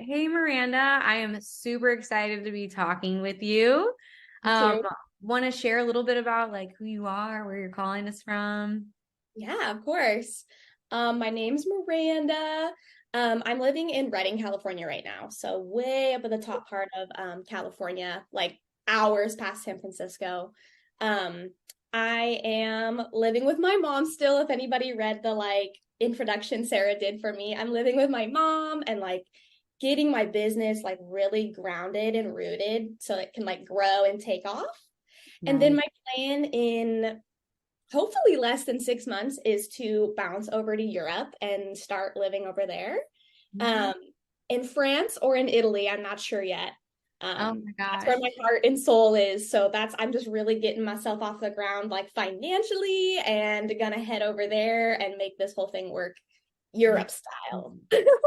Hey Miranda, I am super excited to be talking with you. Me Um, too. Want to share a little bit about like who you are, where you're calling us from? Yeah, of course. My name's Miranda. I'm living in Redding, California right now. So way up in the top part of California, like hours past San Francisco. Um, I am living with my mom still. If anybody read the introduction Sarah did for me, I'm living with my mom and getting my business really grounded and rooted so it can grow and take off. And then Nice. my plan in hopefully less than 6 months is to bounce over to Europe and start living over there. Mhm. Um, in France or in Italy, I'm not sure yet. Oh my That's where gosh. my heart and soul is. So I'm just really getting myself off the ground financially and gonna head over there and make this whole thing work Yeah. Europe style.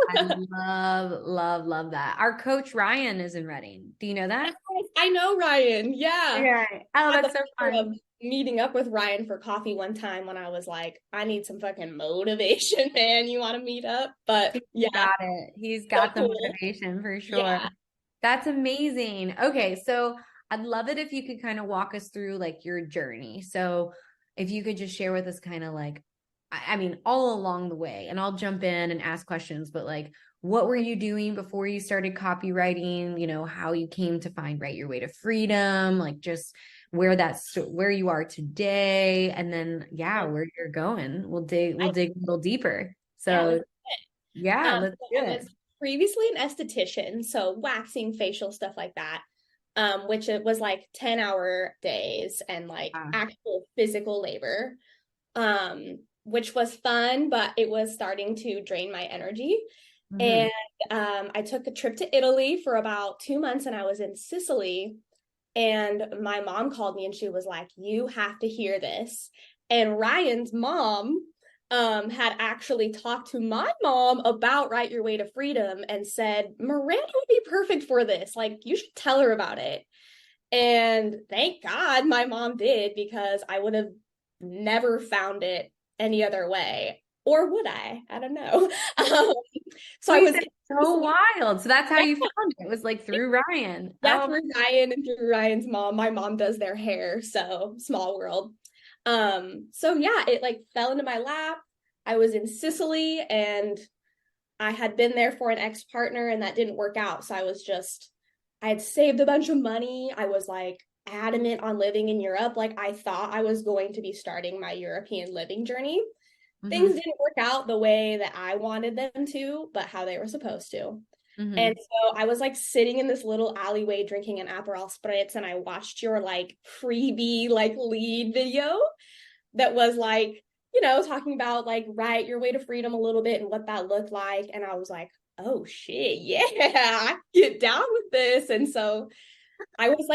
I love that. Our coach Ryan is in Reading. Do you know that? I know Ryan. Yeah. Okay. Oh, Had the that's so pleasure fun. of meeting up with Ryan for coffee one time when I was like, I need some fucking motivation, man. You want to meet up? But He's yeah, got it. He's so got the cool. motivation for sure. Yeah. That's amazing. Okay, so I'd love it if you could kind of walk us through like your journey. So if you could just share with us kind of like, I mean, all along the way, and I'll jump in and ask questions, but like, what were you doing before you started copywriting? How you came to find Write Your Way to Freedom, like just where you are today, and then yeah, Mhm. where you're going. We'll dig a little deeper. Yeah, So yeah, let's so do I it. was previously an esthetician, so waxing, facial, stuff like that. Which it was 10-hour days and Ah, actual physical labor. Which was fun, but it was starting to drain my energy. mhm. And I took a trip to Italy for about 2 months and I was in Sicily. And my mom called me and she was like, You have to hear this. And Ryan's mom had actually talked to my mom about Write Your Way to Freedom and said, Miranda would be perfect for this. You should tell her about it. And thank God my mom did because I would have never found it any other way. Or would I? I don't know. Um, so I Wait, was that's so wild. So that's how you found it. It was like through Ryan. yeah, Oh, through Ryan and through Ryan's mom. My mom does their hair, so small world. So yeah, it fell into my lap. I was in Sicily and I had been there for an ex-partner and that didn't work out. So I had saved a bunch of money. I was adamant on living in Europe. I thought I was going to be starting my European living journey. Things hmm didn't work out the way that I wanted them to, but how they were supposed to. And hmm so I was sitting in this little alleyway drinking an Aperol Spritz, and I watched your freebie lead video that was talking about Write Your Way to Freedom a little bit and what that looked like. And I was like, oh shit, yeah, I can get down with this. And so I was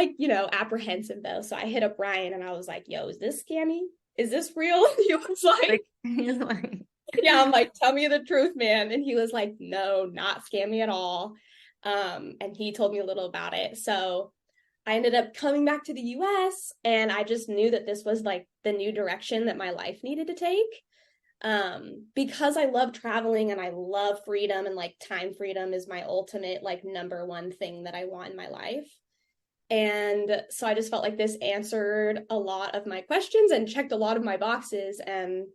apprehensive though. So I hit up Ryan and I was like, yo, is this scammy? Is this real? He was like, Like, he's like, yeah, I'm like, tell me the truth, man. And he was like, no, not scammy at all. And he told me a little about it. So I ended up coming back to the US and I just knew that this was the new direction that my life needed to take. Because I love traveling and I love freedom and time freedom is my ultimate number one thing that I want in my life. And so I just felt like this answered a lot of my questions and checked a lot of my boxes. And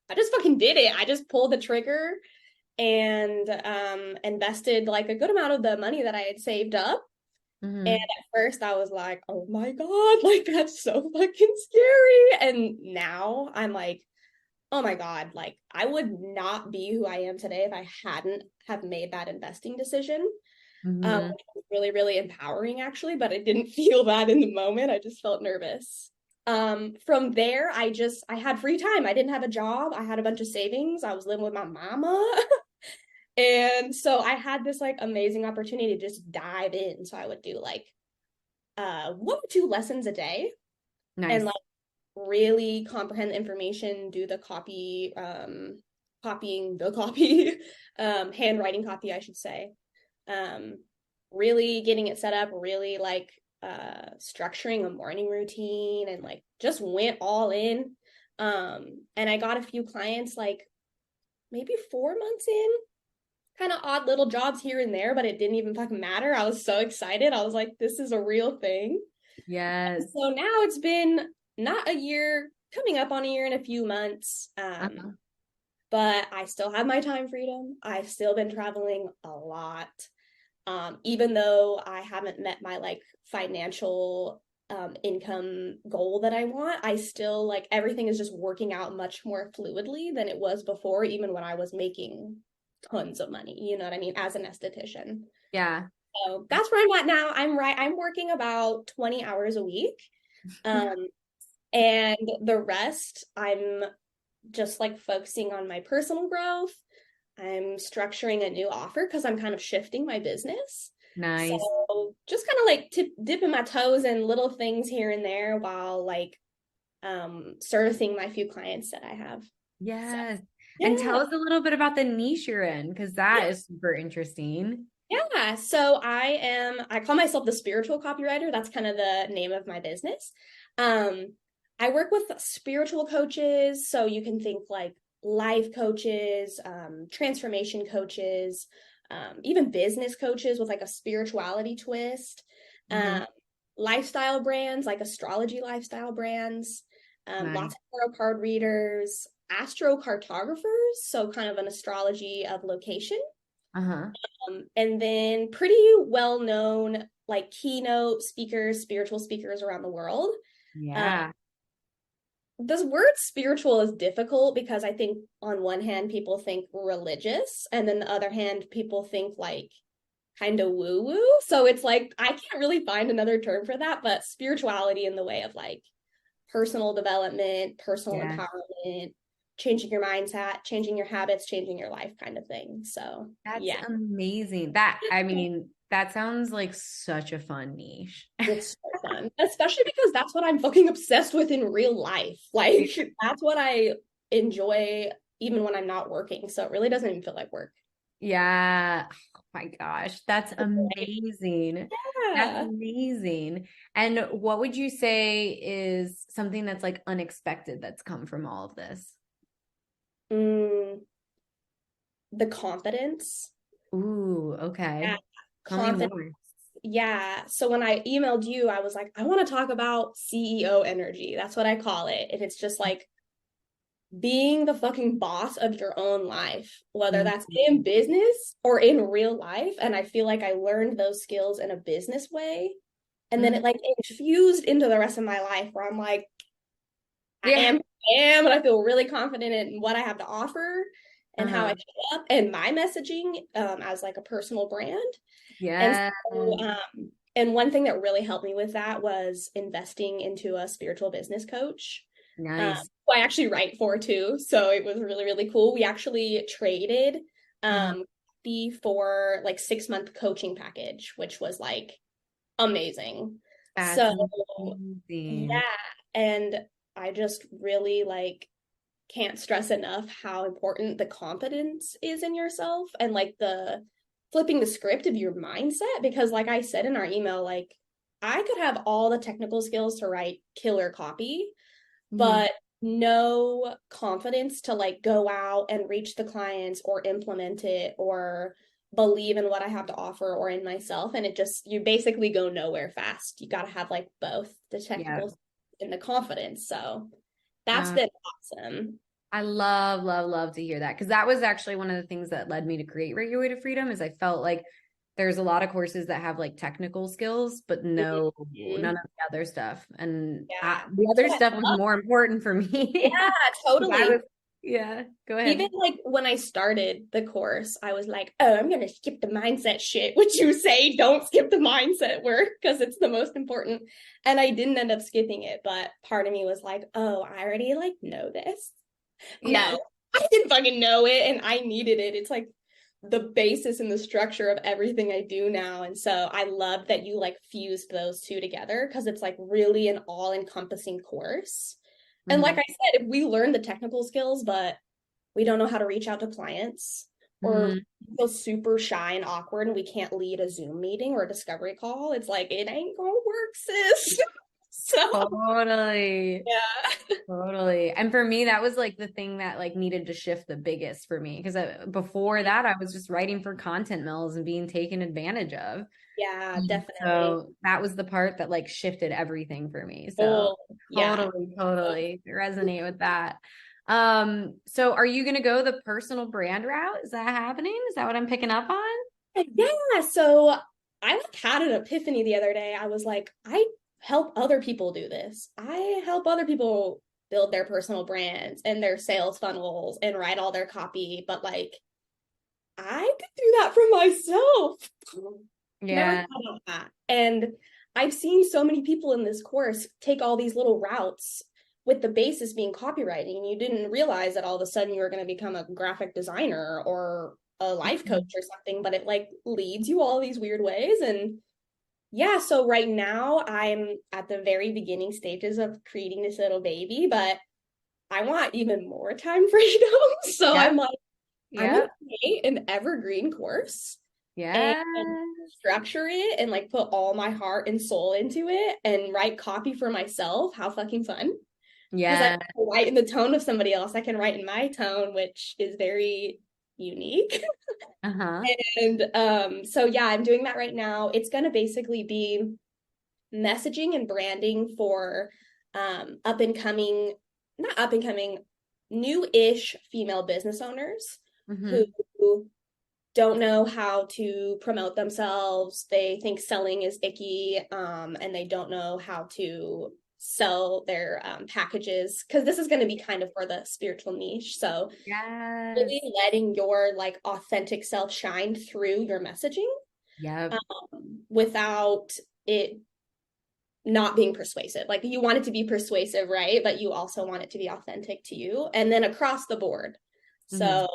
I just fucking did it. I just pulled the trigger and invested a good amount of the money that I had saved up. And hmm at first I was like, oh my God, that's so fucking scary. And now I'm like, oh my God, I would not be who I am today if I hadn't have made that investing decision. hmm Which was really, really empowering actually, but I didn't feel that in the moment. I just felt nervous. From there, I had free time. I didn't have a job. I had a bunch of savings. I was living with my mama. And so I had this amazing opportunity to just dive in. So I would do 1 or 2 lessons a day and Nice. really comprehend the information, do the copying the copy, handwriting copy, I should say. Um, really getting it set up, really structuring a morning routine and just went all in. And I got a few clients maybe 4 months in. kind of odd little jobs here and there, but it didn't even fucking matter. I was so excited. I was like, this is a real thing. Yes. So now it's been not a year, coming up on a year in a few months. Uh-huh. But I still have my time freedom. I've still been traveling a lot. Even though I haven't met my like financial income goal that I want, I still like everything is just working out much more fluidly than it was before, even when I was making tons of money, you know what I mean, as an esthetician. Yeah. So that's where I'm at now. I'm working about 20 hours a week. Um, and the rest, I'm just like focusing on my personal growth. I'm structuring a new offer because I'm kind of shifting my business. Nice. So just kind of like dipping my toes in little things here and there while like servicing my few clients that I have. So Yes. And yeah. tell us a little bit about the niche you're in, because that is super interesting. Yeah. So I call myself the spiritual copywriter. That's kind of the name of my business. Um, I work with spiritual coaches. So you can think like life coaches, transformation coaches, even business coaches with like a spirituality twist, Hmm. um, lifestyle brands, like astrology lifestyle brands, Nice. lots of tarot card readers, astrocartographers. So kind of an astrology of location. Uh-huh. And then pretty well known like keynote speakers, spiritual speakers around the world. Uh, Yeah. this word spiritual is difficult because I think on one hand people think religious, and then the other hand people think like kind of woo woo. So it's like I can't really find another term for that, but spirituality in the way of like personal development, personal Yeah. empowerment, changing your mindset, changing your habits, changing your life kind of thing. So That's yeah. amazing. That, I mean, that sounds like such a fun niche. It's so fun, especially because that's what I'm fucking obsessed with in real life. Like, that's what I enjoy even when I'm not working. So it really doesn't even feel like work. Yeah. Oh my gosh. That's amazing. That's Yeah. amazing. And what would you say is something that's like unexpected that's come from all of this? Mm, the confidence. Ooh, Yeah. okay. Tell me Confidence. more. Yeah. So when I emailed you, I was like, I want to talk about CEO energy. That's what I call it. And it's just like being the fucking boss of your own life, whether that's Mhm. in business or in real life. And I feel like I learned those skills in a business way. And then Mhm. it like infused into the rest of my life where I'm like, Yeah. I am, and I feel really confident in what I have to offer and how I Uh-huh. show up and my messaging as like a personal brand. And Yeah. so, and one thing that really helped me with that was investing into a spiritual business coach, Nice. who I actually write for too. So it was really, really cool. We actually traded Uh-huh. for like 6 month coaching package, which was like amazing. That's So yeah, amazing. and I just really like can't stress enough how important the confidence is in yourself and like the flipping the script of your mindset, because like I said in our email, like I could have all the technical skills to write killer copy, Mhm. but no confidence to like go out and reach the clients or implement it or believe in what I have to offer or in myself. And it just, you basically go nowhere fast. You got to have like both the Yeah. technical and the confidence. So that's Uh, been awesome. I love, love, love to hear that because that was actually one of the things that led me to create Regular Way to Freedom is I felt like there's a lot of courses that have like technical skills, but no, Mhm. none of the other stuff. And Yeah. the That's other what stuff I was love. more important for Yeah, me. I was, totally. yeah, go Even ahead. like when I started the course, I was like, oh, I'm gonna skip the mindset shit, which you say don't skip the mindset work because it's the most important. And I didn't end up skipping it, but part of me was like, oh, I already like know this. Yes. No, I didn't fucking know it and I needed it. It's like the basis and the structure of everything I do now. And so I love that you like fused those two together because it's like really an all-encompassing course. And like Hmm. I said, if we learn the technical skills, but we don't know how to reach out to clients or Hmm. feel super shy and awkward and we can't lead a Zoom meeting or a discovery call, it's like, it ain't gonna work, sis. So Totally. yeah. Totally. And for me, that was like the thing that like needed to shift the biggest for me. Because before that, I was just writing for content mills and being taken advantage of. Yeah, definitely. So that was the part that like shifted everything for me. So Oh, yeah. totally resonate with that. So are you gonna go the personal brand route? Is that happening? Is that what I'm picking up on? Yeah, so I like had an epiphany the other day. I was like, I help other people do this. I help other people build their personal brands and their sales funnels and write all their copy, but like I could do that for myself. Never Yeah. thought of that. And I've seen so many people in this course take all these little routes with the basis being copywriting, and you didn't realize that all of a sudden you were going to become a graphic designer or a life coach or something, but it like leads you all these weird ways. And yeah, so right now I'm at the very beginning stages of creating this little baby, but I want even more time freedom. So Yep. I'm like, I'm going Yep. to create an evergreen course and Yeah. structure it and like put all my heart and soul into it and write copy for myself. How fucking fun. Because I Yeah. can write in the tone of somebody else. I can write in my tone, which is very unique. Uh-huh. And so yeah, I'm doing that right now. It's gonna basically be messaging and branding for up and coming, not up and coming, new-ish female business owners who Mm-hmm. don't know how to promote themselves. They think selling is icky, and they don't know how to sell their packages, because this is going to be kind of for the spiritual niche. So really Yes. letting your like authentic self shine through your messaging, Yep. without it not being persuasive. Like you want it to be persuasive, right? But you also want it to be authentic to you. And then across the board. Mm-hmm. So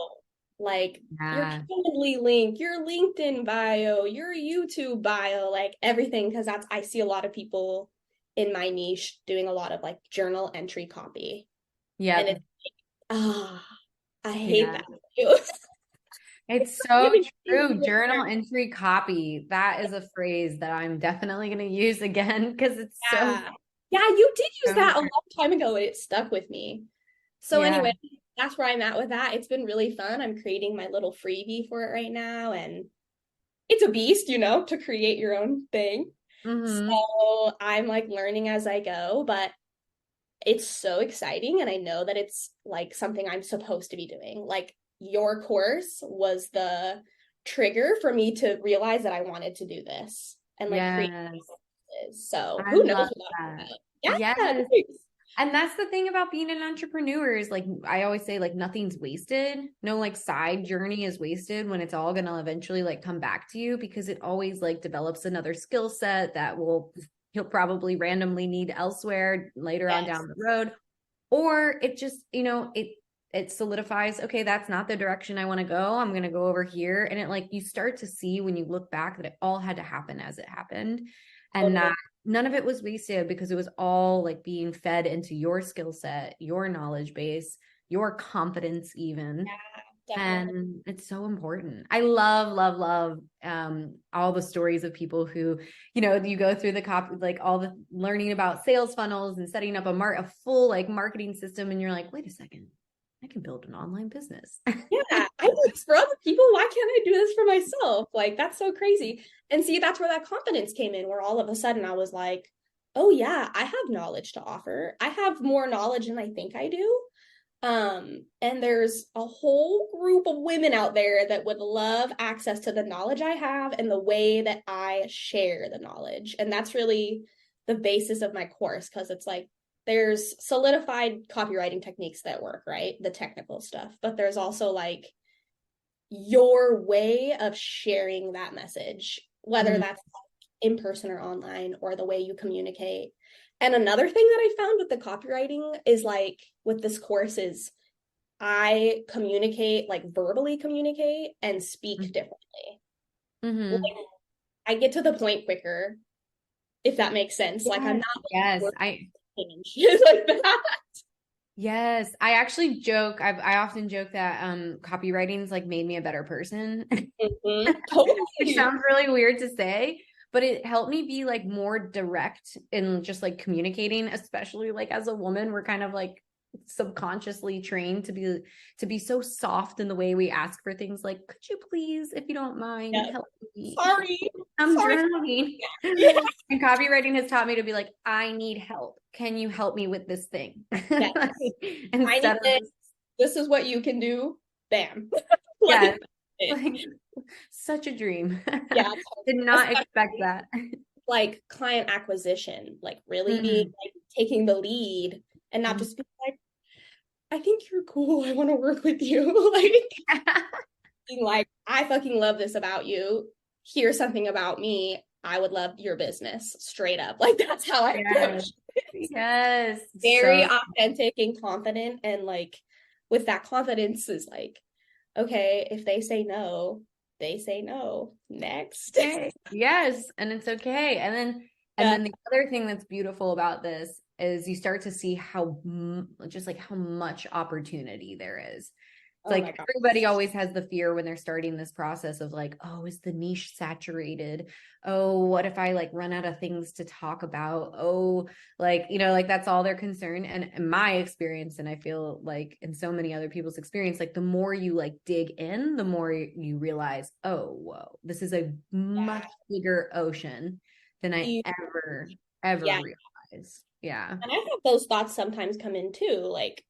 like your Yeah. Calendly link, your LinkedIn bio, your YouTube bio, like everything, because that's I see a lot of people in my niche doing a lot of like journal entry copy. And Yep. it's ah, I hate Yeah. that too. It's so Really true. easy. Journal entry copy. That is a phrase that I'm definitely going to use again because it's so, Yeah. Yeah, you did use so that a true. long time ago and it stuck with me. So Yeah. anyway, that's where I'm at with that. It's been really fun. I'm creating my little freebie for it right now, and it's a beast, to create your own thing. Mm-hmm. So I'm like learning as I go, but it's so exciting, and I know that it's like something I'm supposed to be doing. Like your course was the trigger for me to realize that I wanted to do this and like create Yes. this. So I who knows love what I'm that. about. Yeah, Yes. thanks. And that's the thing about being an entrepreneur is like I always say like nothing's wasted. No like side journey is wasted when it's all going to eventually like come back to you because it always like develops another skill set that will you'll probably randomly need elsewhere later on Yes. down the road. Or it just, it solidifies, okay, that's not the direction I want to go. I'm going to go over here. And it like you start to see when you look back that it all had to happen as it happened and that Totally. none of it was wasted because it was all like being fed into your skill set, your knowledge base, your confidence, even. Yeah, definitely. And it's so important. I love, love, love all the stories of people who, you go through the copy, like all the learning about sales funnels and setting up a full like marketing system. And you're like, wait a second, I can build an online business. Yeah, I do this for other people. Why can't I do this for myself? Like, that's so crazy. And see, that's where that confidence came in, where all of a sudden I was like, oh, yeah, I have knowledge to offer. I have more knowledge than I think I do. And there's a whole group of women out there that would love access to the knowledge I have and the way that I share the knowledge. And that's really the basis of my course, because it's like there's solidified copywriting techniques that work, right? The technical stuff, but there's also like your way of sharing that message, whether Mhm. that's in person or online, or the way you communicate. And another thing that I found with the copywriting is like with this course is I communicate, like verbally communicate and speak differently. Like Mm-hmm. I get to the point quicker, if that makes sense. Like I'm Yes. not Yes. like like that. Yes. I actually joke. I often joke that copywriting's like made me a better person, Mhm. which Totally. sounds really weird to say. but it helped me be like more direct in just like communicating, especially like as a woman, we're kind of like subconsciously trained to be so soft in the way we ask for things, like, could you please, if you don't mind, Yeah. help me, Sorry. I'm Sorry. drowning. Yeah. And copywriting has taught me to be like, I need help, can you help me with this thing? Yes. Like, I need instead of this. This is what you can do. Bam. yeah, Like it. like such a dream. Yeah. Did not expect Especially that. like client acquisition, like really being Mm. like taking the lead and not just being like, I think you're cool. I want to work with you. Like being like, I fucking love this about you. Here's something about me. I would love your business straight up. Like that's how I Yes. approach. Yes. Very So authentic and confident. And like with that confidence is like, okay, if they say no, they say no. Next. okay. Yes, and it's okay. And Yeah. then the other thing that's beautiful about this is you start to see how just like how much opportunity there is. It's Oh my like God. everybody always has the fear when they're starting this process of like, oh, is the niche saturated? Oh, what if I like run out of things to talk about? Oh, like, you know, like that's all their concern. And in my experience, and I feel like in so many other people's experience, like the more you like dig in, the more you realize, oh, whoa, this is a much Yeah. bigger ocean than I You, ever yeah. realized. Yeah. And I have those thoughts sometimes come in too. Like,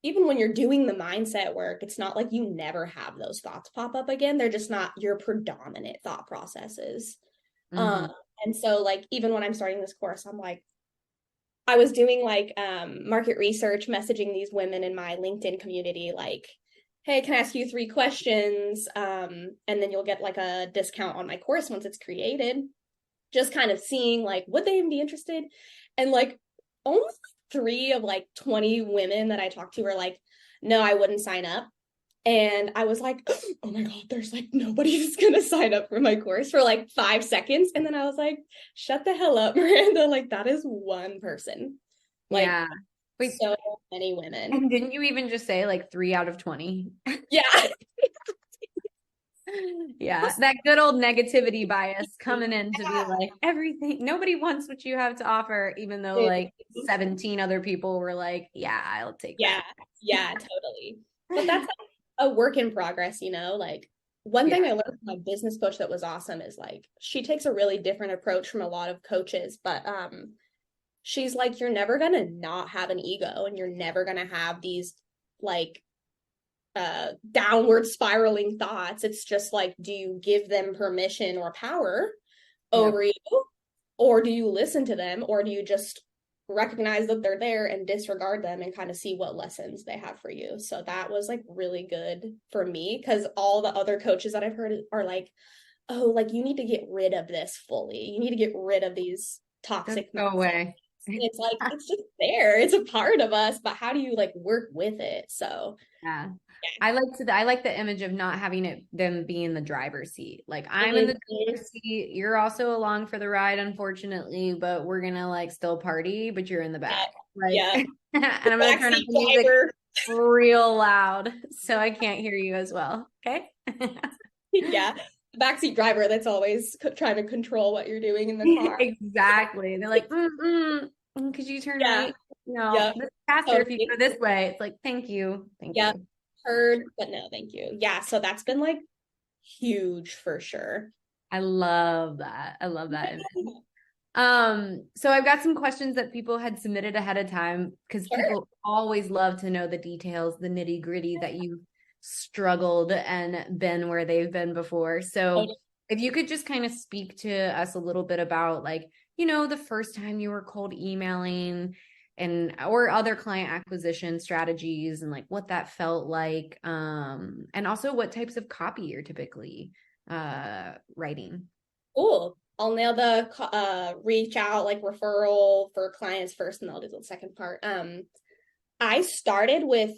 even when you're doing the mindset work, it's not like you never have those thoughts pop up again. They're just not your predominant thought processes. Mm-hmm. Um, and so like even when I'm starting this course, I'm like, I was doing like market research, messaging these women in my LinkedIn community, like, hey, can I ask you 3 questions? And then you'll get like a discount on my course once it's created. Just kind of seeing like, would they even be interested? And like only 3 of like 20 women that I talked to were like, no, I wouldn't sign up. And I was like, oh my God, there's like nobody who's gonna sign up for my course for like 5 seconds. And then I was like, shut the hell up, Miranda. Like, that is one person. Like, Yeah. Wait, so many women. and didn't you even just say like 3 out of 20? Yeah. Yeah, that good old negativity bias coming in to be like, everything, nobody wants what you have to offer, even though like 17 other people were like, yeah, I'll take Yeah. that. Yeah, totally. But that's like a work in progress, Like, one Yeah. thing I learned from my business coach that was awesome is like she takes a really different approach from a lot of coaches, but she's like, you're never gonna not have an ego and you're never gonna have these like downward spiraling thoughts. It's just like, do you give them permission or power Yep. over you, or do you listen to them, or do you just recognize that they're there and disregard them and kind of see what lessons they have for you? So that was like really good for me, because all the other coaches that I've heard are like, oh, like you need to get rid of this fully, you need to get rid of these Just toxic go mindsets. away. It's like, it's just there, it's a part of us, but how do you like work with it? So Yeah. yeah. I like the image of not having them be in the driver's seat. Like, I'm in the Mhm. driver's seat, you're also along for the ride, unfortunately, but we're gonna like still party, but you're in the Yeah. back. Like, Yeah. and I'm gonna turn up Backseat the music driver. real loud so I can't hear you as well. Okay. Yeah. The backseat driver that's always trying to control what you're doing in the car. Exactly. They're like, could you turn Yeah. right? No, Yeah. this is faster if you Totally. go this way. It's like, thank you. Thank Yeah. you. Heard, but no, thank you. Yeah. So that's been like huge for sure. I love that. I love that image. So I've got some questions that people had submitted ahead of time because Sure. people always love to know the details, the nitty-gritty that you've struggled and been where they've been before. So if you could just kind of speak to us a little bit about like, you know, the first time you were cold emailing and or other client acquisition strategies and like what that felt like. And also what types of copy you're typically writing. Cool. I'll nail the reach out like referral for clients first, and I'll do the second part. I started with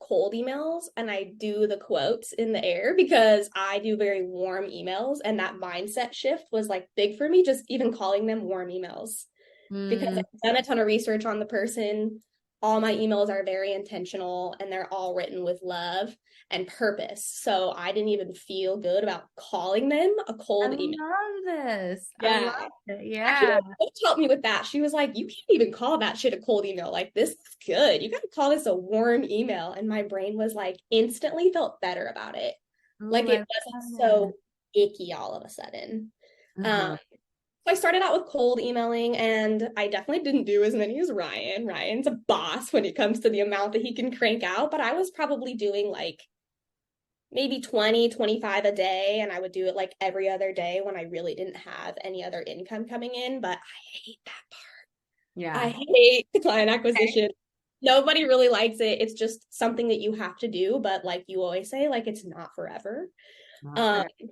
cold emails and I do the quotes in the air because I do very warm emails, and that mindset shift was like big for me, just even calling them warm emails, because Mm, I've done a ton of research on the person, all my emails are very intentional and they're all written with love and purpose. So I didn't even feel good about calling them a I cold email. love this. I love Yeah. it. Actually, Yeah. my coach helped me with that. She was like, you can't even call that shit a cold email. Like, this is good. You gotta call this a warm email. And my brain was like, instantly felt better about it. Ooh, Like, I it wasn't love so it. icky all of a sudden. Uh-huh. Um, so I started out with cold emailing, and I definitely didn't do as many as Ryan. Ryan's a boss when it comes to the amount that he can crank out, but I was probably doing like maybe 20, 25 a day. And I would do it like every other day when I really didn't have any other income coming in. But I hate that part. Yeah. I hate the client Okay. acquisition. Nobody really likes it. It's just something that you have to do. But like you always say, like it's not forever. Not Um, for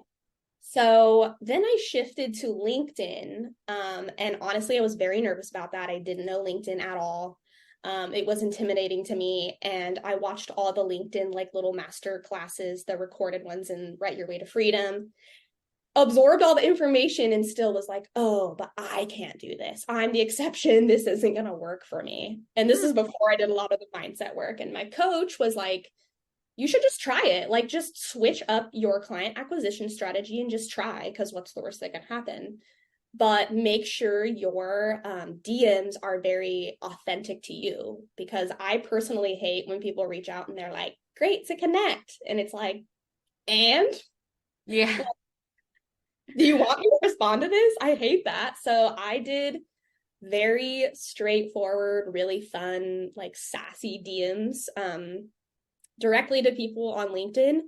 so then I shifted to LinkedIn. And honestly, I was very nervous about that. I didn't know LinkedIn at all. It was intimidating to me. And I watched all the LinkedIn like little master classes, the recorded ones in Write Your Way to Freedom, absorbed all the information and still was like, oh, but I can't do this. I'm the exception. This isn't going to work for me. And this is before I did a lot of the mindset work. And my coach was like, you should just try it. Like, just switch up your client acquisition strategy and just try, because what's the worst that can happen? But make sure your DMs are very authentic to you, because I personally hate when people reach out and they're like, great to connect. And it's like, and yeah. do you want me to respond to this? I hate that. So I did very straightforward, really fun, like sassy DMs directly to people on LinkedIn,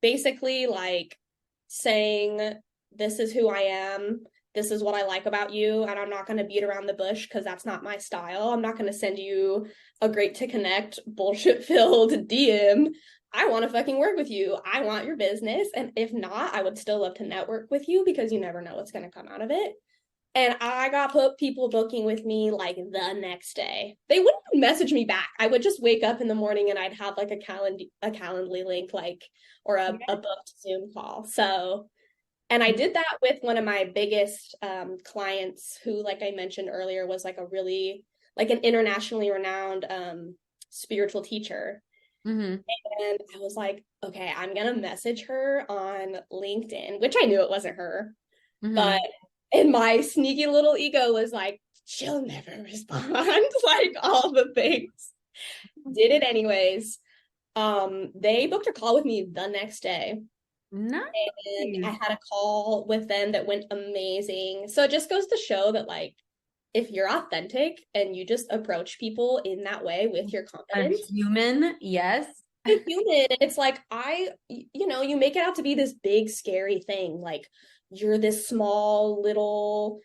basically like saying, this is who I am. This is what I like about you. And I'm not going to beat around the bush because that's not my style. I'm not going to send you a great to connect bullshit filled DM. I want to fucking work with you. I want your business. And if not, I would still love to network with you, because you never know what's going to come out of it. And I got people booking with me like the next day. They wouldn't message me back. I would just wake up in the morning and I'd have like a Calendly link, like, or a booked Zoom call. So, and I did that with one of my biggest clients who, like I mentioned earlier, was like a really, like an internationally renowned spiritual teacher. Mm-hmm. And I was like, okay, I'm going to message her on LinkedIn, which I knew it wasn't her. But, Mm-hmm. and my sneaky little ego was like, she'll never respond, like all the things. Did it anyways. They booked a call with me the next day. And I Nice. had a call with them that went amazing. So it just goes to show that, like, if you're authentic and you just approach people in that way with your A confidence, human, yes. a human, and it's like, you make it out to be this big, scary thing. Like, you're this small little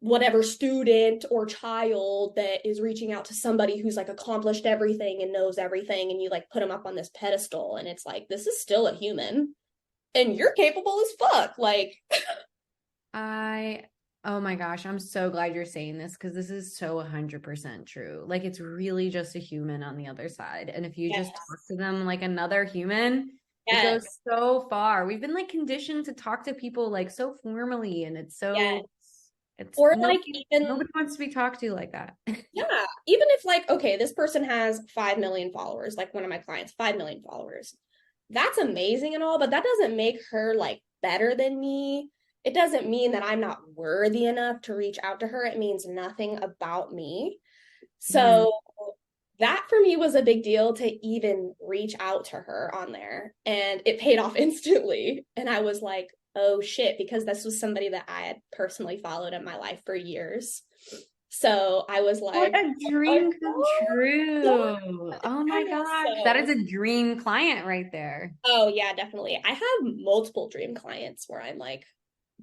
whatever student or child that is reaching out to somebody who's like accomplished everything and knows everything, and you like put them up on this pedestal, and it's like, this is still a human and you're capable as fuck. Like, I, oh my gosh, I'm so glad you're saying this because this is so 100% true. Like, it's really just a human on the other side. And if you just talk yes, to them like another human, it goes yes, so far. We've been like conditioned to talk to people like so formally, and it's yes. so, it's Or like, nobody even, wants to be talked to like that. yeah, even if like, okay, this person has 5 million followers, like one of my clients, 5 million followers. That's amazing and all, but that doesn't make her like better than me. It doesn't mean that I'm not worthy enough to reach out to her. It means nothing about me. Mhm. So that for me was a big deal, to even reach out to her on there. And it paid off instantly. And I was like, oh shit, because this was somebody that I had personally followed in my life for years. So I was What like, a oh, dream come oh, true. Oh my yeah. gosh. That is So, a dream client right there. oh yeah, definitely. I have multiple dream clients where I'm like,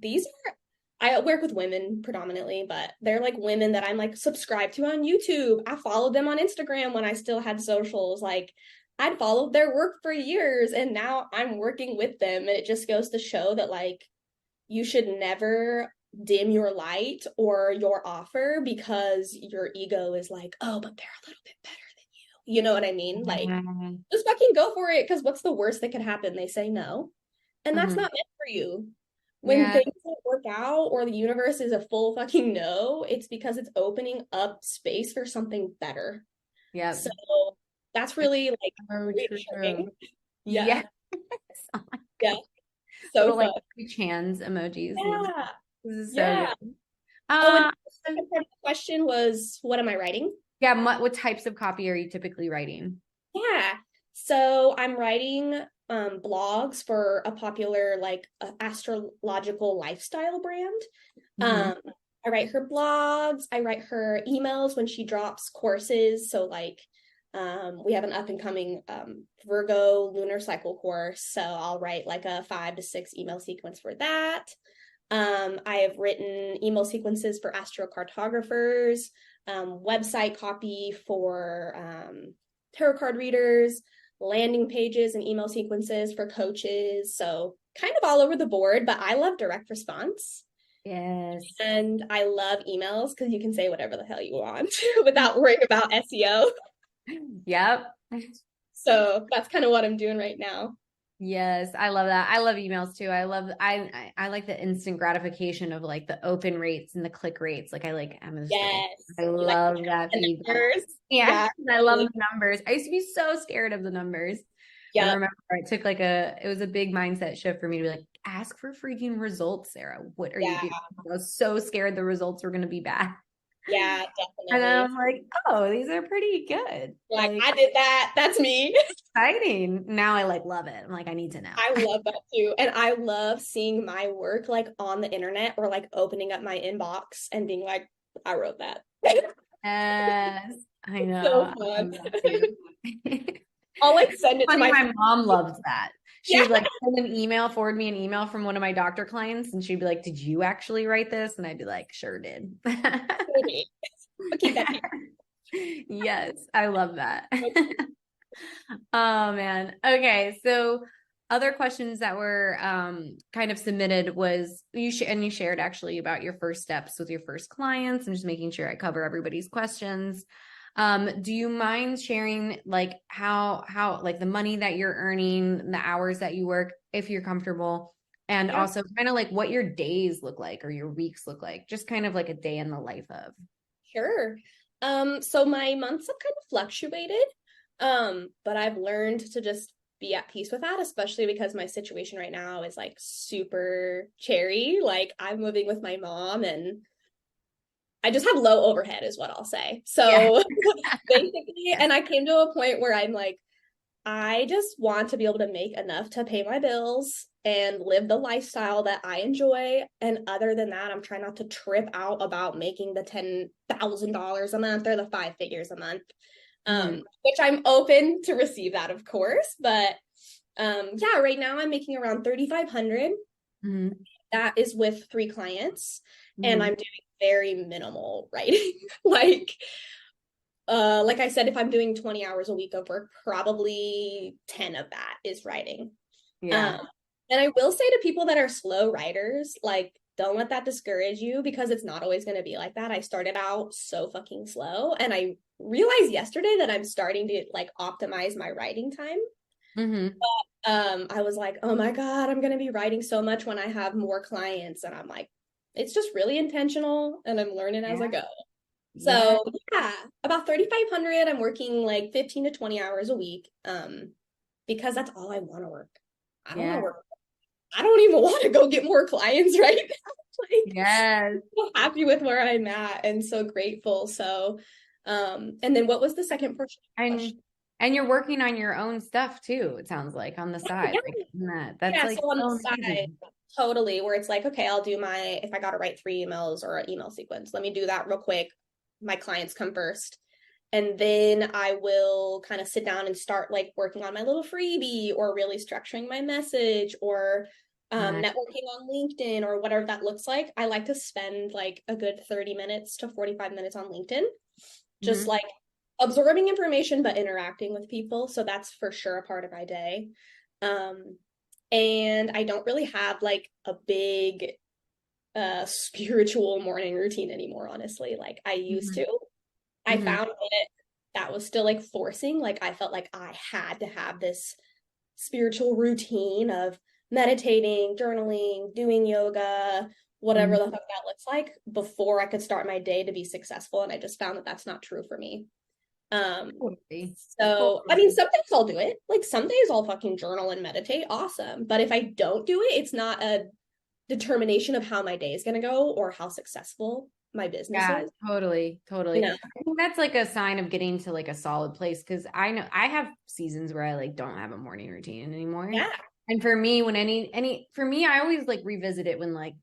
these are, I work with women predominantly, but they're like women that I'm like subscribed to on YouTube. I followed them on Instagram when I still had socials. Like, I'd followed their work for years, and now I'm working with them. And it just goes to show that, like, you should never dim your light or your offer because your ego is like, oh, but they're a little bit better than you. You know what I mean? Like, Yeah. just fucking go for it, because what's the worst that could happen? They say no. And that's Mhm. not meant for you. When Yeah. things don't work out or the universe is a full fucking no, it's because it's opening up space for something better. Yep. So that's really like So true. reassuring. Yeah. Yes. Oh my Yeah. God. So Little fun. like hands emojis. Yeah. This is so Yeah. good. Oh, and Uh, the second part of the question was, what am I writing? yeah. What types of copy are you typically writing? Yeah. So I'm writing blogs for a popular like astrological lifestyle brand. Hmm. Um, I write her blogs, I write her emails when she drops courses. So like we have an up and coming Virgo lunar cycle course. So I'll write like a 5 to 6 email sequence for that. I have written email sequences for astrocartographers, website copy for tarot card readers, landing pages and email sequences for coaches. So kind of all over the board, but I love direct response. Yes. And I love emails because you can say whatever the hell you want without worrying about SEO. Yep. So that's kind of what I'm doing right now. Yes, I love that. I love emails too. I like the instant gratification of like the open rates and the click rates. I'm just like Yes. I You like love that the feedback. numbers? Yeah, Yeah, I love totally. the numbers. I used to be so scared of the numbers. And I Yep. remember it took it was a big mindset shift for me to be like, ask for freaking results, Sarah. What are you Yeah. doing? I was so scared the results were going to be bad. Yeah, And then definitely. I'm like, oh, these are pretty good. Like Like I did that. That's me. exciting. Now I like love it. I'm like, I need to know. I love that too. And I love seeing my work like on the internet or like opening up my inbox and being like, I wrote that. Yes, I So know. I fun. love that too. I'll like send it to Funny, my my mom loves that. She yeah. would like send an email, forward me an email from one of my doctor clients, and she'd be like, "Did you actually write this?" And I'd be like, "Sure did." Okay. I'll keep that here. Yes, I love that. Oh man. Okay, so other questions that were kind of submitted was and you shared actually about your first steps with your first clients. I'm just making sure I cover everybody's questions. Do you mind sharing like how like the money that you're earning, the hours that you work, if you're comfortable, and Yeah, also kind of like what your days look like or your weeks look like, just kind of like a day in the life of. sure. So my months have kind of fluctuated. But I've learned to just be at peace with that, especially because my situation right now is like super cherry. Like I'm moving with my mom and I just have low overhead is what I'll say. Yeah. So basically, Yes. and I came to a point where I'm like, I just want to be able to make enough to pay my bills and live the lifestyle that I enjoy. And other than that, I'm trying not to trip out about making the $10,000 a month or the 5 figures a month. Mhm. Which I'm open to receive that, of course. But yeah, right now I'm making around 3,500. Mhm. That is with 3 clients, and Mhm. I'm doing very minimal writing. Like I said, if I'm doing 20 hours a week of work, probably 10 of that is writing. Yeah. Um, and I will say to people that are slow writers, like, don't let that discourage you because it's not always going to be like that. I started out so fucking slow, and I realized yesterday that I'm starting to like optimize my writing time. Mhm. I was like, oh my God, I'm going to be writing so much when I have more clients. And I'm like, it's just really intentional and I'm learning as I Yeah. go. Yeah. So yeah, about 3,500. I'm working like 15 to 20 hours a week. Because that's all I want to work. I don't want to Yeah. work. I don't even want to go get more clients right now. Like Yes. I'm so happy with where I'm at and so grateful. So and then what was the second portion of the And question? you're working on your own stuff too, it sounds like on the side. Yeah, Like that's yeah, like so on the so side, amazing. totally, where it's like, okay, I'll do my, if I got to write 3 emails or an email sequence, let me do that real quick. My clients come first. And then I will kind of sit down and start like working on my little freebie or really structuring my message or Nice. networking on LinkedIn or whatever that looks like. I like to spend like a good 30 minutes to 45 minutes on LinkedIn, just Mhm. like absorbing information but interacting with people. So that's for sure a part of my day. Um, and I don't really have like a big spiritual morning routine anymore, honestly. Like I used Mhm. to. I Mhm. found that was still like forcing. Like I felt like I had to have this spiritual routine of meditating, journaling, doing yoga, whatever Mhm. the fuck that looks like before I could start my day to be successful. And I just found that that's not true for me. Totally. So I mean, Totally. some days I'll do it. Like some days I'll fucking journal and meditate. Awesome. But if I don't do it, it's not a determination of how my day is gonna go or how successful my business Yeah, is. totally, You totally. know? I think that's like a sign of getting to like a solid place because I know I have seasons where I like don't have a morning routine anymore. Yeah. And for me, when for me, I always like revisit it when like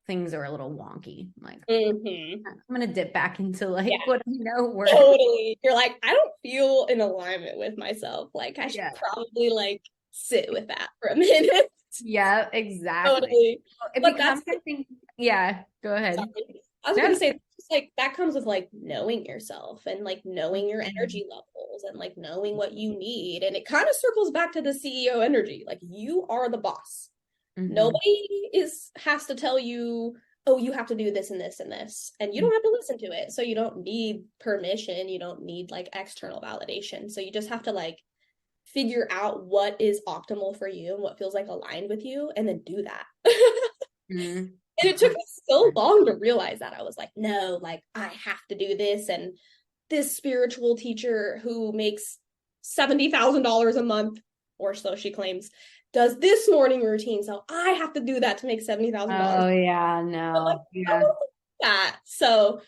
things are a little wonky. I'm like, Hmm. I'm gonna dip back into Yeah, like what I know works. totally. You're like, I don't feel in alignment with myself. Like I should Yeah. probably like sit with that for a minute. Yeah, exactly. Totally. It But that's becomes, I think, yeah, go ahead. sorry. I was No, gonna say just like that comes with like knowing yourself and like knowing your energy levels and like knowing what you need. And it kind of circles back to the CEO energy. Like you are the boss. mm-hmm. Nobody is has to tell you, oh, you have to do this and this and this. And you don't have to listen to it. So you don't need permission. You don't need like external validation. So you just have to like figure out what is optimal for you and what feels like aligned with you and then do that. Mm-hmm. And it took me so long to realize that. I was like, no, like I have to do this. And this spiritual teacher who makes $70,000 a month, or so she claims, does this morning routine. So I have to do that to make $70,000. Oh yeah, But like, no, I yeah, don't like that. So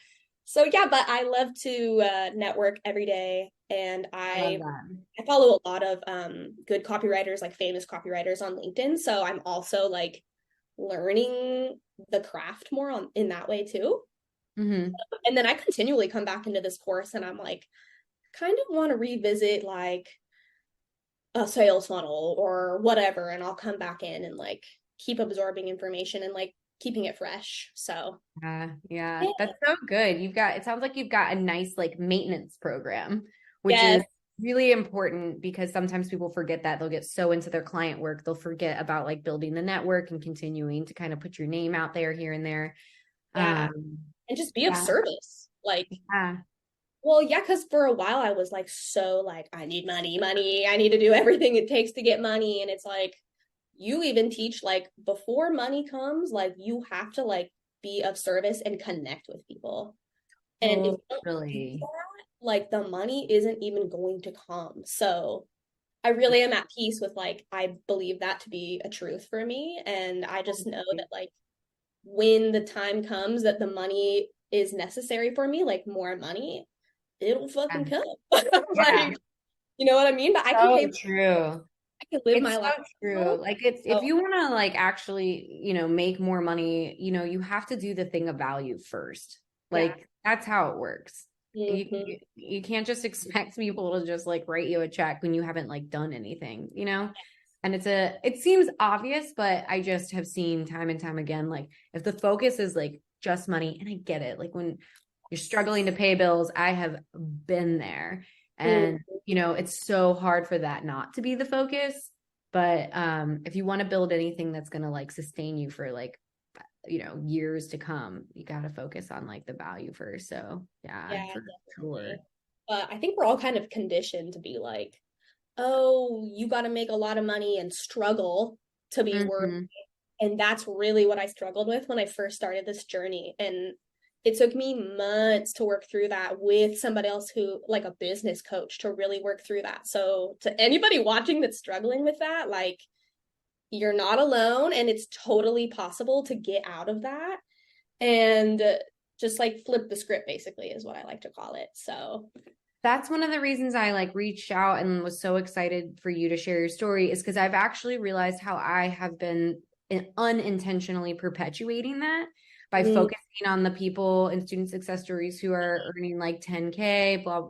yeah, but I love to network every day. And I love that. I follow a lot of good copywriters, like famous copywriters on LinkedIn. So I'm also like learning the craft more on in that way too. Mm-hmm. And then I continually come back into this course and I'm like, kind of want to revisit like a sales funnel or whatever. And I'll come back in and like keep absorbing information and like keeping it fresh. So Yeah, yeah. that's so good. It sounds like you've got a nice like maintenance program, which is Yes. really important because sometimes people forget that they'll get so into their client work, they'll forget about like building the network and continuing to kind of put your name out there here and there. Yeah. Um, And just be of yeah, service. Like, yeah, well, yeah, because for a while I was like, so like, I need money, money. I need to do everything it takes to get money. And it's like, you even teach like before money comes, like you have to like be of service and connect with people. And if you don't do totally. that, like the money isn't even going to come. So I really am at peace with like, I believe that to be a truth for me. And I just know that like when the time comes that the money is necessary for me, like more money, it'll fucking Yeah, come. yeah, Like, you know what I mean? But I can so pay, true. I can live It's my so life. true. Like it's if So you want to like actually, make more money, you have to do the thing of value first. yeah. Like that's how it works. Mm-hmm. You can't just expect people to just like write you a check when you haven't like done anything. And it seems obvious, but I just have seen time and time again, like if the focus is like just money, and I get it, like when you're struggling to pay bills, I have been there. And, Mm-hmm. it's so hard for that not to be the focus. But if you want to build anything that's going to like sustain you for like, years to come, you got to focus on like the value first. So yeah, Yeah, for sure. definitely. But I think we're all kind of conditioned to be like, oh, you got to make a lot of money and struggle to be worth. Mm-hmm. And that's really what I struggled with when I first started this journey. And it took me months to work through that with somebody else who, like a business coach, to really work through that. So, to anybody watching that's struggling with that, like, you're not alone and it's totally possible to get out of that and just like flip the script, basically, is what I like to call it. So, That's one of the reasons I like reached out and was so excited for you to share your story is because I've actually realized how I have been unintentionally perpetuating that by mm, focusing on the people in student success stories who are earning like 10K, blah.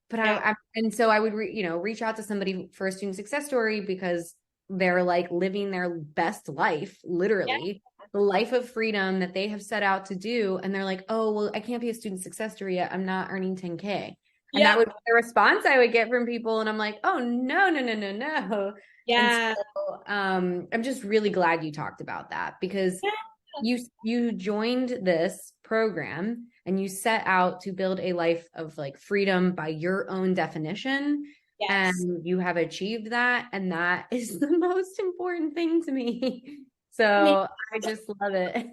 But yeah, and so I would, reach out to somebody for a student success story because they're like living their best life, yeah, literally the life of freedom that they have set out to do. And they're like, oh, well, I can't be a student success story yet. I'm not earning 10K. And that yep, would be the response I would get from people. And I'm like, oh, no, no, no, no, no. And yeah, so I'm just really glad you talked about that because yeah, you joined this program and you set out to build a life of like freedom by your own definition. yes. And you have achieved that. And that is the most important thing to me. I mean, So I just love it.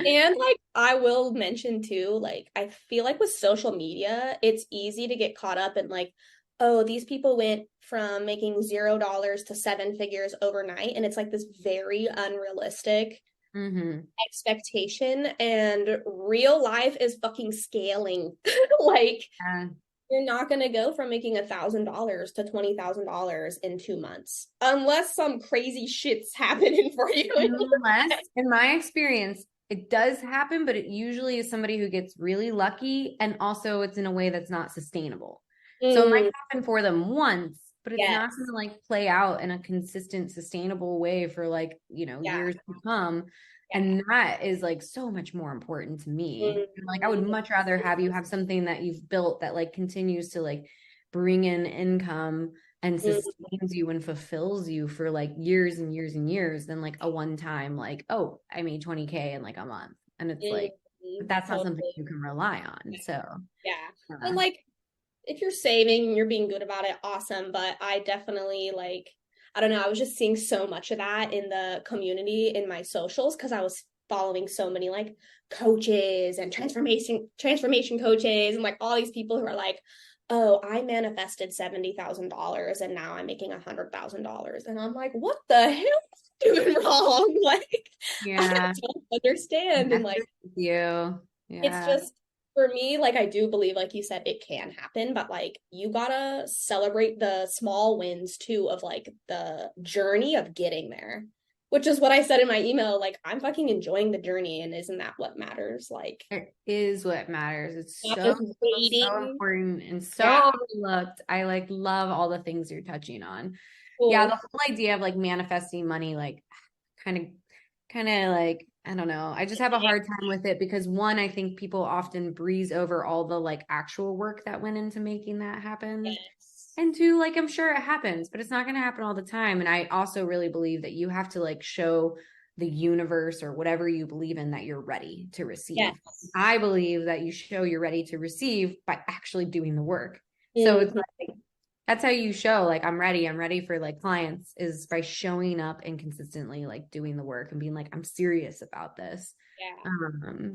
And like I will mention too, like I feel like with social media, it's easy to get caught up in like, oh, these people went from making $0 to seven figures overnight. And it's like this very unrealistic Mm-hmm. expectation. And real life is fucking scaling. Like Yeah. you're not gonna go from making $1,000 to $20,000 in 2 months unless some crazy shit's happening for you. Unless, in my experience, it does happen, but it usually is somebody who gets really lucky, and also it's in a way that's not sustainable. So it might Mm, happen for them once, but it's not going yes. to like play out in a consistent, sustainable way for like, Yeah. years to come. Yeah. And that is like so much more important to me. And, like I would Mhm. much rather have you have something that you've built that like continues to like bring in income and Mhm. sustains you and fulfills you for like years and years and years than like a one time like, oh, I made 20K in like a month. And it's like, but Mhm. that's not something Totally. you can rely on. So Yeah. And uh, like if you're saving and you're being good about it, awesome. But I definitely like, I don't know, I was just seeing so much of that in the community in my socials because I was following so many like coaches and transformation coaches and like all these people who are like, oh, I manifested $70,000 and now I'm making $100,000. And I'm like, what the hell am I doing wrong? Like, I yeah, don't understand. And like, message with you. it's Yeah. just for me, like I do believe, like you said, it can happen, but like you gotta celebrate the small wins too of like the journey of getting there, which is what I said in my email. Like I'm fucking enjoying the journey, and isn't that what matters? Like It is what matters. It's not so, just so waiting. important and Yeah, so overlooked. I like love all the things you're touching on. Yeah, the cool. whole idea of like manifesting money, like kind of, kind of like, I don't know. I just have a hard time with it because one, I think people often breeze over all the like actual work that went into making that happen. Yes. And two, like I'm sure it happens, but it's not going to happen all the time. And I also really believe that you have to like show the universe or whatever you believe in that you're ready to receive. Yes. I believe that you show you're ready to receive by actually doing the work. So it's Mhm. like that's how you show like I'm ready for like clients is by showing up and consistently like doing the work and being like I'm serious about this. Yeah.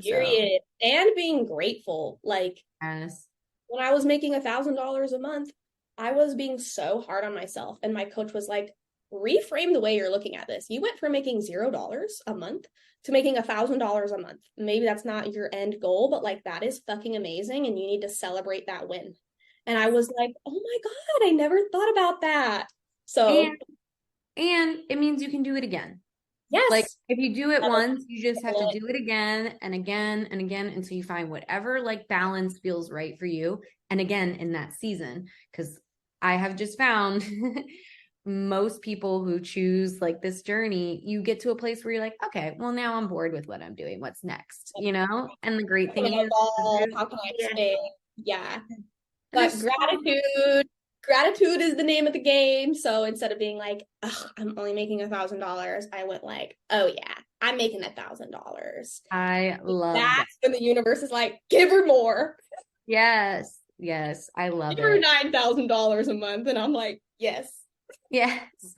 So Period. And being grateful. Like yes. when I was making $1,000 a month, I was being so hard on myself. And my coach was like, reframe the way you're looking at this. You went from making $0 a month to making $1,000 a month. Maybe that's not your end goal, but like that is fucking amazing. And you need to celebrate that win. And I was like, oh my God, I never thought about that. And So, and it means you can do it again. Like yes. if you do it That'll once, you just have to kill it. do it again and again and again until you find whatever like balance feels right for you. And again, in that season, because I have just found most people who choose like this journey, you get to a place where you're like, okay, well, now I'm bored with what I'm doing. What's next? And the great thing is, How can I yeah, expand? Yeah. and But there's so gratitude is the name of the game. So instead of being like, oh, I'm only making $1,000, I went like, oh yeah, I'm making $1,000. I love that. That's when the universe is like, give her more, Yes, yes, I give love her it. $9,000 a month, and I'm like, yes. Yes. So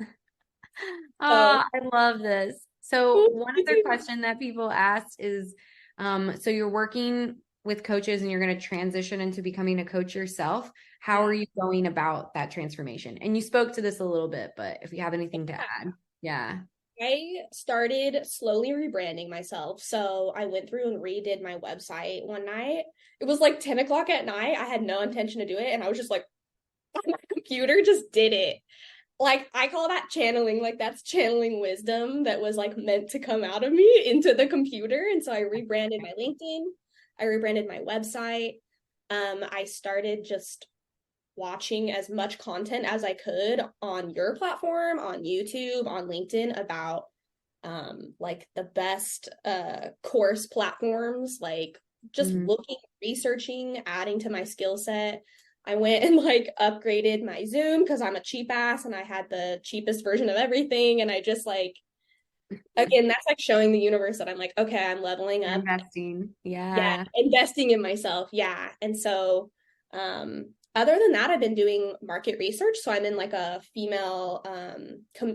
Oh, I love this. So one other question that people asked is, so you're working with coaches and you're going to transition into becoming a coach yourself. How yeah, are you going about that transformation? And you spoke to this a little bit, but if you have anything to add, yeah. I started slowly rebranding myself. So I went through and redid my website one night. It was like 10 o'clock at night. I had no intention to do it. And I was just like, on my computer, just did it. Like I call that channeling, like that's channeling wisdom that was like meant to come out of me into the computer. And so I rebranded my LinkedIn, I rebranded my website. I started just watching as much content as I could on your platform, on YouTube, on LinkedIn about like the best course platforms, like just Mhm. looking, researching, adding to my skill set. I went and like upgraded my Zoom because I'm a cheap ass and I had the cheapest version of everything. And I just like, again, that's like showing the universe that I'm like, okay, I'm leveling You're up. investing. Yeah, Yeah. investing in myself. Yeah. And so, other than that, I've been doing market research. So I'm in like a female,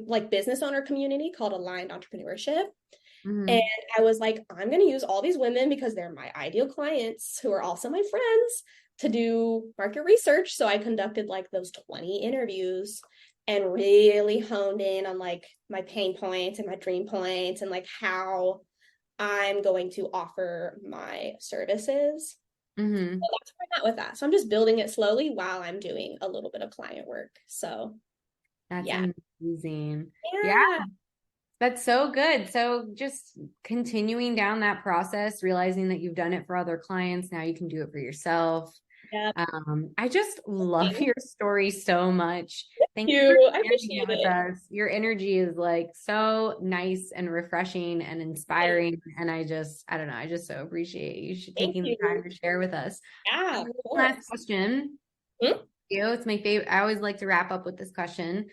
like business owner community called Aligned Entrepreneurship. And Mhm. I was like, I'm going to use all these women because they're my ideal clients who are also my friends to do market research. So I conducted like those 20 interviews and really honed in on like my pain points and my dream points and like how I'm going to offer my services. Mhm. So that's where I'm at with that. So I'm just building it slowly while I'm doing a little bit of client work. So That's yeah. amazing. Yeah, Yeah. that's so good. So just continuing down that process, realizing that you've done it for other clients, now you can do it for yourself. Yep. I just love Thank your story so much. Thank you for you. I sharing it appreciate with it. us. Your energy is like so nice and refreshing and inspiring. And I don't know, I just so appreciate you Thank taking the time you. to share with us. Yeah, of Last course. question. Hmm? You, it's my favorite. I always like to wrap up with this question.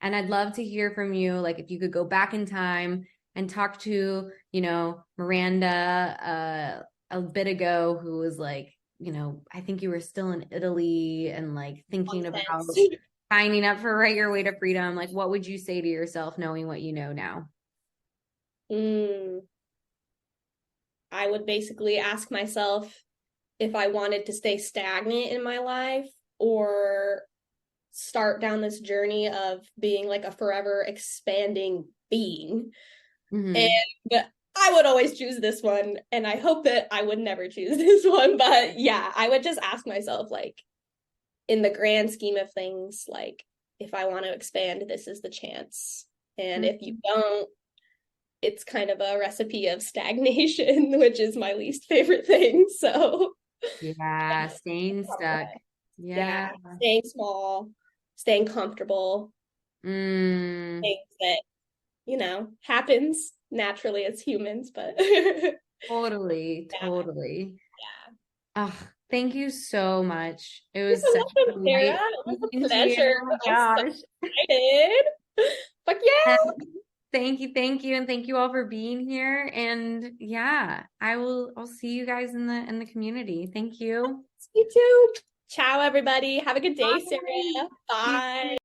And I'd love to hear from you, like if you could go back in time and talk to, Miranda a bit ago, who was like, I think you were still in Italy and like thinking about Nonsense. signing up for Write Your Way to Freedom. Like, what would you say to yourself knowing what you know now? Mm, I would basically ask myself if I wanted to stay stagnant in my life or start down this journey of being like a forever expanding being. And Hmm. I would always choose this one. And I hope that I would never choose this one. But yeah, I would just ask myself, like, in the grand scheme of things, like, if I want to expand, this is the chance. And if you don't, it's kind of a recipe of stagnation, which is my least favorite thing. So, Yeah, staying stuck. yeah, Yeah. staying small, staying comfortable, Mm, things that, happens naturally as humans, but yeah. totally, totally. Oh, thank you so much. It You're was so such a welcome, Sarah. delight It was a speaking to you. pleasure. Oh my I'm so gosh. excited. But And yeah, thank you, and thank you all for being here. And yeah, I'll see you guys in the community. Thank you. you too. Ciao, everybody. Have a good day, Bye. Sarah. You Bye. too.